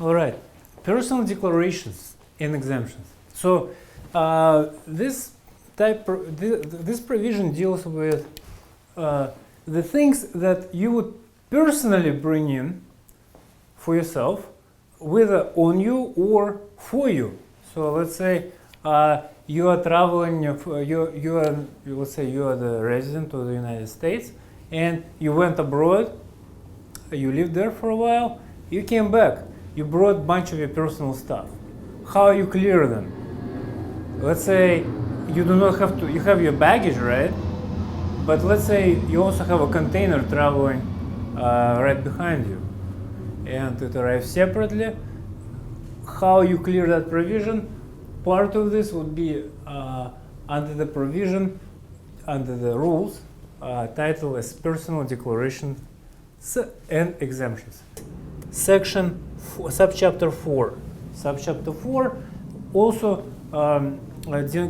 All right, personal declarations and exemptions. So this provision deals with the things that you would personally bring in for yourself, whether on you or for you. So let's say you are traveling, let's say you are the resident of the United States, and you went abroad, you lived there for a while, you came back, you brought a bunch of your personal stuff. How you clear them? Let's say you do not have to, you have your baggage, right? But let's say you also have a container traveling right behind you, and it arrives separately. How you clear that provision? Part of this would be under the provision, under the rules, titled as Personal Declarations and Exemptions. Subchapter 4. Subchapter 4 also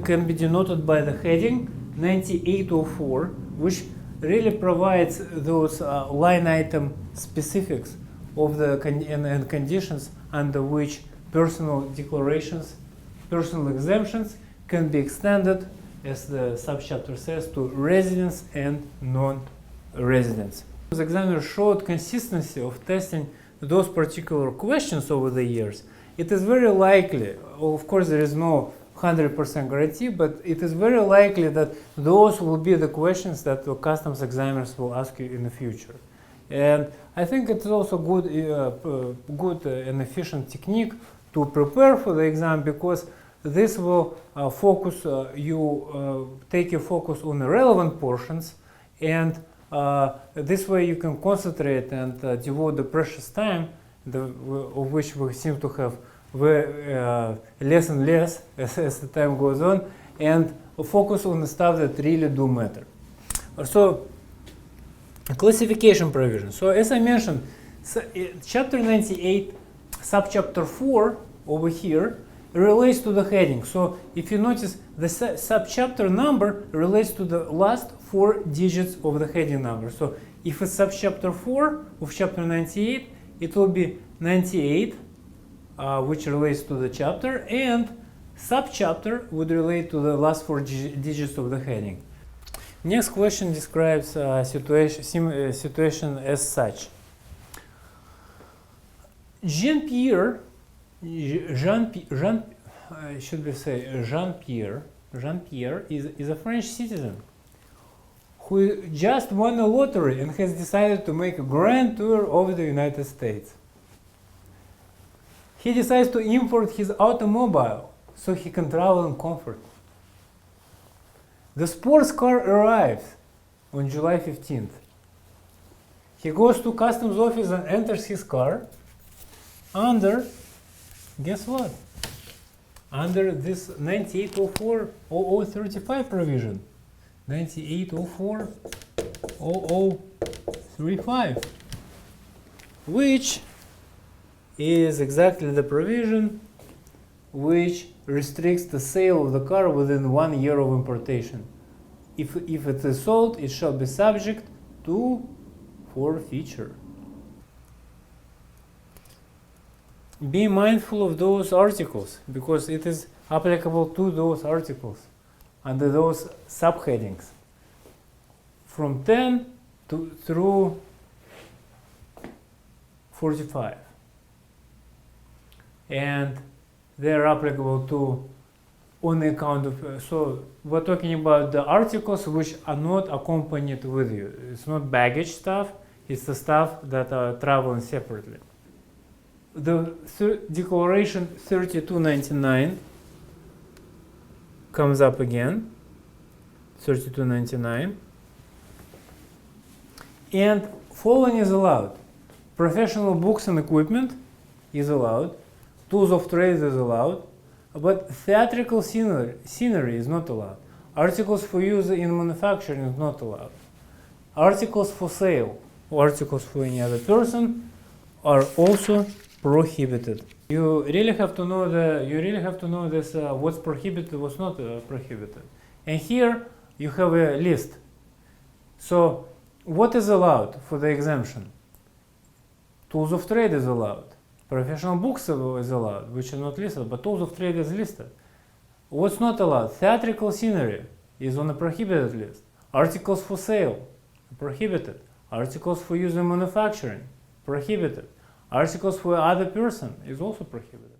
can be denoted by the heading 9804, which really provides those line item specifics of the and conditions under which personal declarations, personal exemptions can be extended, as the subchapter says, to residents and non-residents. The examiner showed consistency of testing those particular questions over the years. It is very likely, of course there is no 100% guarantee, but it is very likely that those will be the questions that the customs examiners will ask you in the future. And I think it's also good and efficient technique to prepare for the exam, because this will take your focus on the relevant portions, and this way you can concentrate and devote the precious time, of which we seem to have less and less as the time goes on, and focus on the stuff that really do matter. So, classification provision. So as I mentioned, chapter 98, subchapter 4 over here relates to the heading. So if you notice, the subchapter number relates to the last 4 digits of the heading number. So if it's subchapter 4 of chapter 98, it will be 98, which relates to the chapter, and subchapter would relate to the last 4 digits of the heading. Next question describes a situation as such. Jean-Pierre is a French citizen who just won a lottery and has decided to make a grand tour over the United States. He decides to import his automobile so he can travel in comfort. The sports car arrives on July 15th. He goes to customs office and enters his car under, guess what? Under this 9804-0035 provision. 9804-0035, which is exactly the provision which restricts the sale of the car within 1 year of importation. If it is sold, it shall be subject to forfeiture. Be mindful of those articles, because it is applicable to those articles under those subheadings from 10 through 45. And they are applicable to on account of, so we're talking about the articles which are not accompanied with you. It's not baggage stuff, it's the stuff that are traveling separately. The declaration 3299 comes up again, 3299, and following is allowed. Professional books and equipment is allowed, tools of trade is allowed, but theatrical scenery is not allowed. Articles for use in manufacturing is not allowed. Articles for sale or articles for any other person are also prohibited. You really have to know this what's prohibited, what's not prohibited. And here you have a list. So what is allowed for the exemption? Tools of trade is allowed. Professional books is allowed, which are not listed, but tools of trade is listed. What's not allowed? Theatrical scenery is on the prohibited list. Articles for sale, prohibited. Articles for use in manufacturing, prohibited. Articles for other person is also prohibited.